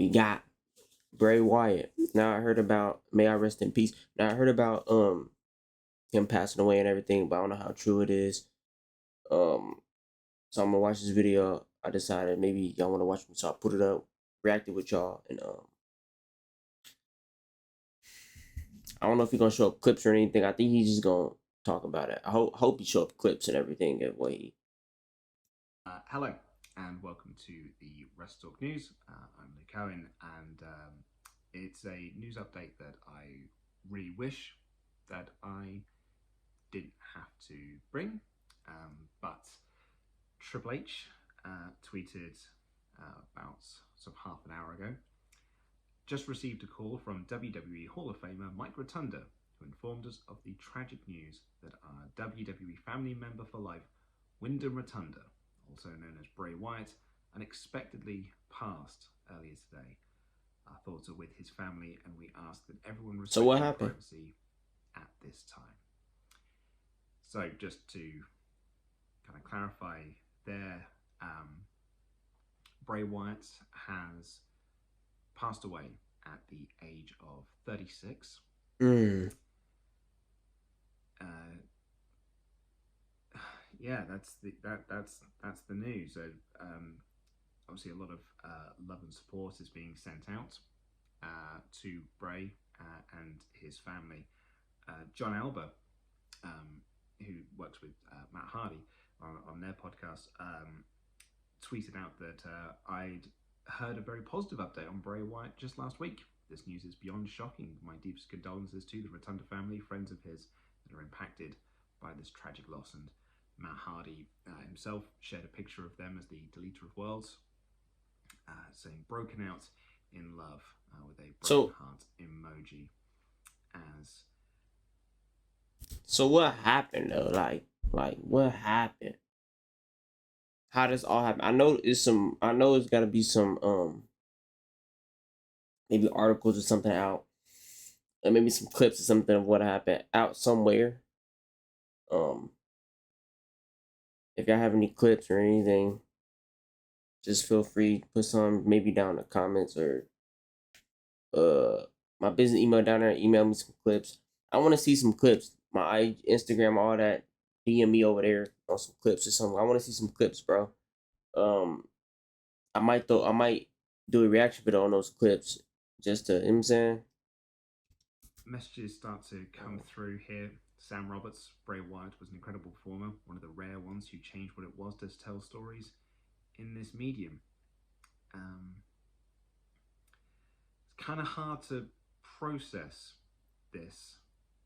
we got Bray Wyatt. Now I heard about, may I rest in peace. Now I heard about him passing away and everything, but I don't know how true it is. Um, so I'm gonna watch this video. I decided maybe y'all want to watch me, so I put it up, reacted with y'all, and I don't know if he's gonna show up clips or anything. I think he's just gonna talk about it. I hope he show up clips and everything of what he. Hello and welcome to the Rest Talk News. I'm Luke Cohen, and it's a news update that I really wish that I didn't have to bring, but Triple H tweeted about some half an hour ago, just received a call from WWE Hall of Famer Mike Rotunda, who informed us of the tragic news that our WWE family member for life, Wyndham Rotunda, also known as Bray Wyatt, unexpectedly passed earlier today. Our thoughts are with his family, and we ask that everyone respect their privacy at this time. So, just to kind of clarify there, Bray Wyatt has passed away at the age of 36. Yeah, that's the news. So obviously a lot of love and support is being sent out to Bray and his family. John Elba, who works with Matt Hardy on their podcast, tweeted out that I'd heard a very positive update on Bray Wyatt just last week. This news is beyond shocking. My deepest condolences to the Rotunda family, friends of his that are impacted by this tragic loss. And Matt Hardy himself shared a picture of them as the deleter of worlds, saying broken out in love with a broken heart emoji. So what happened though? Like what happened? How does all happen? I know it's gotta be some maybe articles or something out. Or maybe some clips or something of what happened out somewhere. If y'all have any clips or anything, just feel free to put some maybe down in the comments, or my business email down there, email me some clips. I want to see some clips. My Instagram, all that, DM me over there on some clips or something. I want to see some clips, bro. I might do a reaction video on those clips, just to, you know what I'm saying? Messages start to come through here. Sam Roberts, Bray Wyatt was an incredible performer, one of the rare ones who changed what it was to tell stories in this medium. It's kind of hard to process this.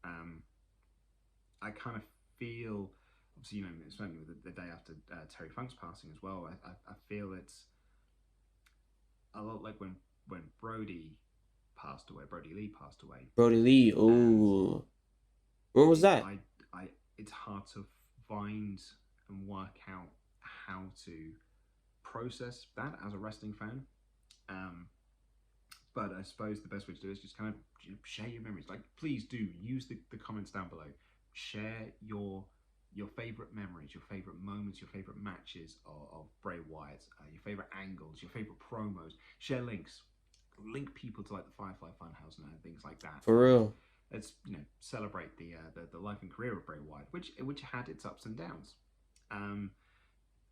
I kind of feel, obviously, you know, especially with the day after Terry Funk's passing as well, I feel it's a lot like when Brody Lee passed away. Brody Lee, ooh. When was that? It's hard to find and work out how to process that as a wrestling fan. But I suppose the best way to do it is just kind of share your memories. Like, please do use the comments down below. Share your favorite memories, your favorite moments, your favorite matches of Bray Wyatt, your favorite angles, your favorite promos. Share links. Link people to like the Firefly Funhouse and things like that. For real. Let's celebrate the life and career of Bray Wyatt, which had its ups and downs.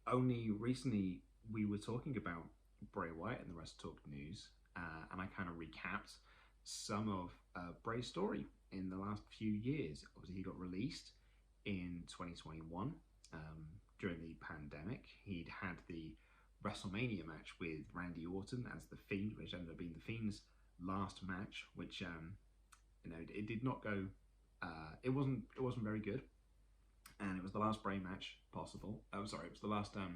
Only recently we were talking about Bray Wyatt in the Rest Talk News, and I kind of recapped some of Bray's story in the last few years. Obviously, he got released in 2021 during the pandemic. He'd had the WrestleMania match with Randy Orton as the Fiend, which ended up being the Fiend's last match, which it did not go. It wasn't very good, and it was the last Bray match possible. I'm sorry, it was the last. Oh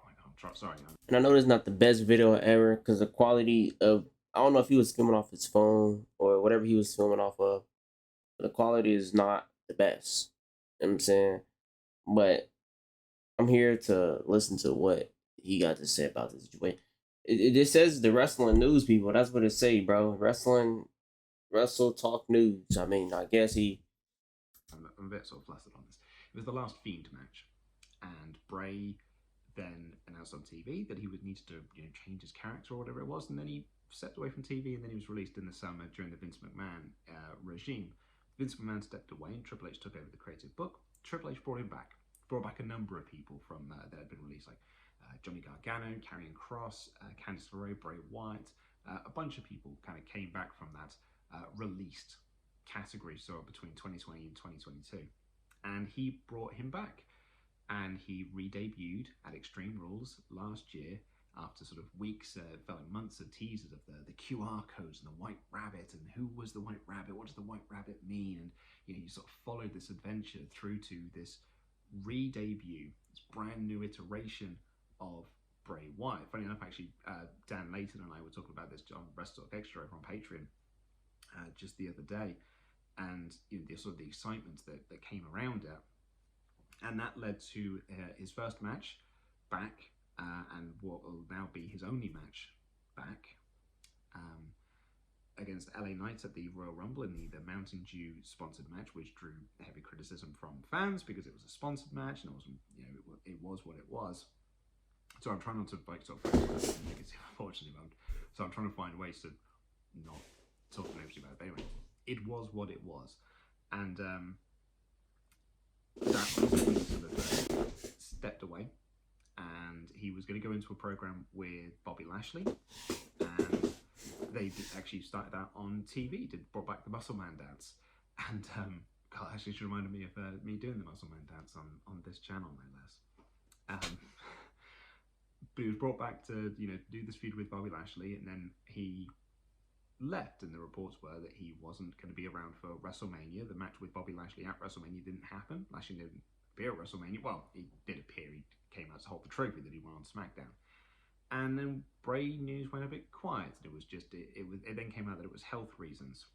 my god, sorry. And I know it's not the best video ever, because the quality of, I don't know if he was filming off his phone or whatever he was filming off of, but the quality is not the best. You know what I'm saying? But I'm here to listen to what he got to say about this situation. It says the wrestling news, people. That's what it say, bro. Wrestle Talk News. I mean, I guess I'm a bit sort of flustered on this. It was the last Fiend match, and Bray then announced on TV that he would need to change his character or whatever it was, and then he stepped away from TV, and then he was released in the summer during the Vince McMahon regime. Vince McMahon stepped away, and Triple H took over the creative book. Triple H brought him back. Brought back a number of people from that had been released, like Johnny Gargano, Karrion Kross, Candice LeRae, Bray Wyatt. A bunch of people kind of came back from that released category, so between 2020 and 2022. And he brought him back. And he re-debuted at Extreme Rules last year after sort of weeks, felt like months of teasers of the QR codes and the White Rabbit and who was the White Rabbit, what does the White Rabbit mean? And you sort of followed this adventure through to this re-debut, this brand new iteration of Bray Wyatt. Funny enough, actually, Dan Layton and I were talking about this on WrestleTalk Extra over on Patreon just the other day, and the sort of the excitement that came around it. And that led to his first match back, and what will now be his only match back, against LA Knight at the Royal Rumble in the Mountain Dew sponsored match, which drew heavy criticism from fans because it was a sponsored match and it wasn't, it was what it was. So I'm trying not to sort of negative, unfortunately, so I'm trying to find ways to not talk negatively about it. But anyway, it was what it was, and that was when he sort of stepped away, and he was going to go into a program with Bobby Lashley, and they actually started out on TV, brought back the Muscle Man dance, and God, actually just reminded me of me doing the Muscle Man dance on this channel, no less. But he was brought back to do this feud with Bobby Lashley, and then he left, and the reports were that he wasn't going to be around for WrestleMania. The match with Bobby Lashley at WrestleMania didn't happen. Lashley didn't appear at WrestleMania. Well, he did appear. He came out to hold the trophy that he won on SmackDown. And then Bray news went a bit quiet. It was just it then came out that it was health reasons.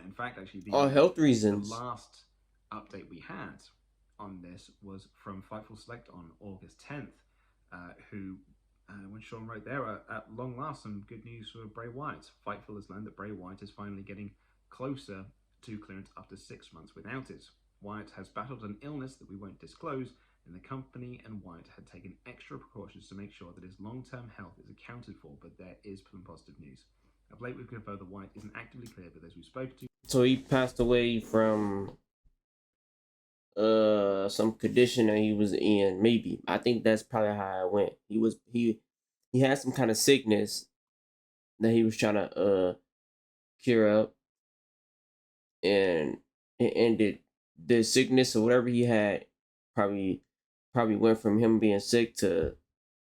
In fact, actually, health reasons. The last update we had on this was from Fightful Select on August 10th, who. When Sean wrote there, at long last, some good news for Bray Wyatt. Fightful has learned that Bray Wyatt is finally getting closer to clearance after 6 months without it. Wyatt has battled an illness that we won't disclose, and the company and Wyatt had taken extra precautions to make sure that his long-term health is accounted for, but there is some positive news. Of late, we've confirmed that Wyatt isn't actively clear, but those we spoke to... So he passed away from some condition that he was in. Maybe I think that's probably how it went. He had some kind of sickness that he was trying to cure up, and it ended. The sickness or whatever he had probably went from him being sick to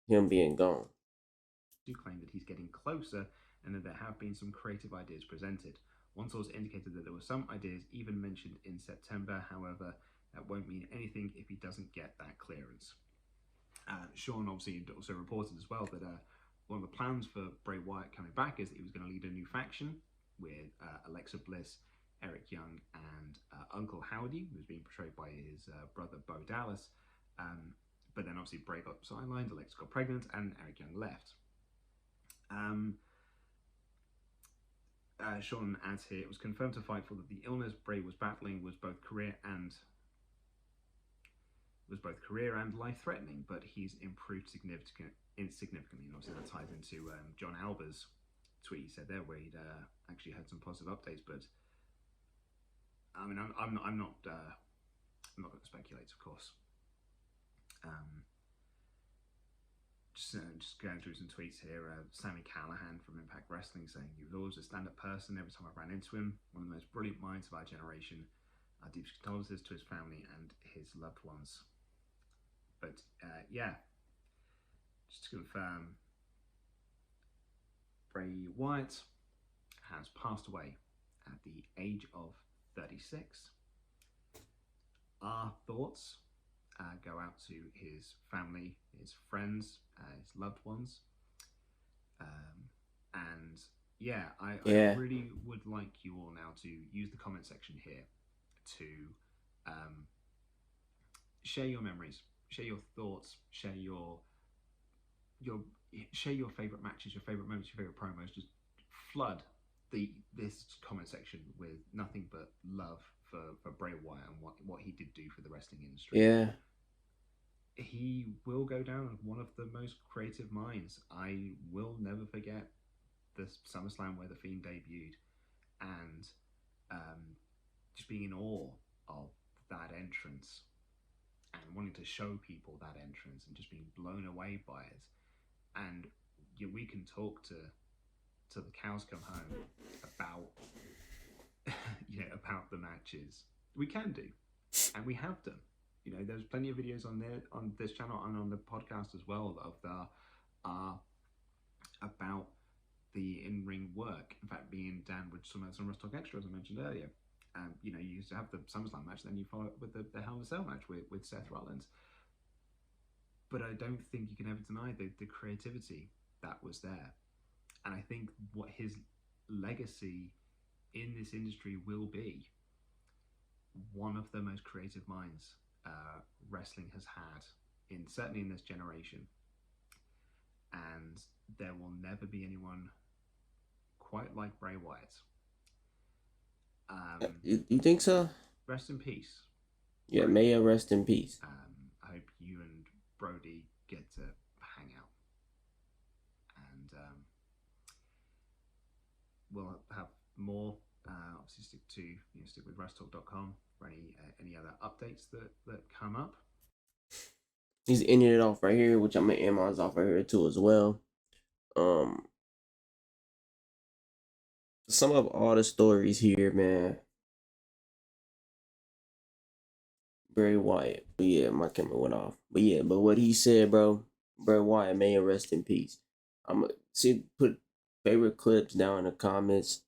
him being gone. Do claim that he's getting closer, and that there have been some creative ideas presented. One source indicated that there were some ideas even mentioned in September. However, that won't mean anything if he doesn't get that clearance. Sean obviously also reported as well that one of the plans for Bray Wyatt coming back is that he was going to lead a new faction with Alexa Bliss, Eric Young, and Uncle Howdy, who's being portrayed by his brother Bo Dallas. But then obviously Bray got sidelined, Alexa got pregnant, and Eric Young left. Sean adds here, it was confirmed to Fightful that the illness Bray was battling was both career and life-threatening, but he's improved significantly. And obviously that ties into John Alba's tweet he said there, where he'd actually had some positive updates. But I mean, I'm not going to speculate, of course. Just going through some tweets here. Sammy Callahan from Impact Wrestling saying, "He was always a stand-up person. Every time I ran into him, one of the most brilliant minds of our generation. Our deepest condolences to his family and his loved ones." But yeah, just to confirm, Bray Wyatt has passed away at the age of 36. Our thoughts go out to his family, his friends, his loved ones. And yeah, I really would like you all now to use the comment section here to share your memories, share your thoughts, share your favorite matches, your favorite moments, your favorite promos. Just flood this comment section with nothing but love for Bray Wyatt and what he did do for the wrestling industry. Yeah. He will go down as one of the most creative minds. I will never forget the SummerSlam where The Fiend debuted, and just being in awe of that entrance and wanting to show people that entrance and just being blown away by it. And we can talk to the cows come home about about the matches. We can do, and we have done. There's plenty of videos on this channel and on the podcast as well of about the in-ring work. In fact, being Dan with some Talk Extra, as I mentioned earlier. You used to have the SummerSlam match, then you follow it with the Hell in a Cell match with Seth Rollins. But I don't think you can ever deny the creativity that was there. And I think what his legacy in this industry will be, one of the most creative minds wrestling has had, certainly in this generation. And there will never be anyone quite like Bray Wyatt. You think so? Rest in peace. Yeah, may it rest in peace. I hope you and Brody get to hang out, and we'll have more. Obviously, stick with WrestleTalk.com for any other updates that come up. He's ending it off right here, which I'm gonna end mine off right here too as well. Sum up all the stories here, man. Bray Wyatt. But yeah, my camera went off. But what he said, bro, Bray Wyatt, may it rest in peace. I'm gonna put favorite clips down in the comments.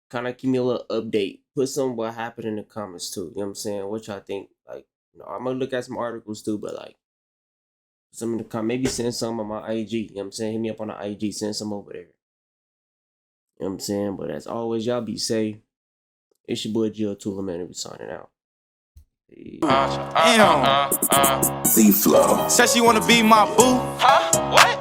Kind of give me a little update. Put some what happened in the comments too. You know what I'm saying? What y'all think? Like, I'm gonna look at some articles too, but like some in the comments. Maybe send some on my IG. You know what I'm saying? Hit me up on the IG. Send some over there. You know what I'm saying? But as always, y'all be safe. It's your boy Jio2Low, man. We signing out. C-Flow. Said she wanna be my boo. Huh? What?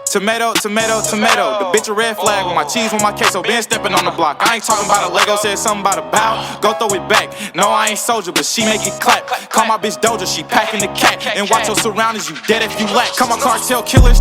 Tomato, tomato, tomato. The bitch a red flag with my cheese, with my queso. Been stepping on the block. I ain't talking about a Lego. Said something about a bow. Go throw it back. No, I ain't soldier, but she make it clap. Call my bitch Doja. She packing the cat. And watch your surroundings. You dead if you lack. Call my cartel killers.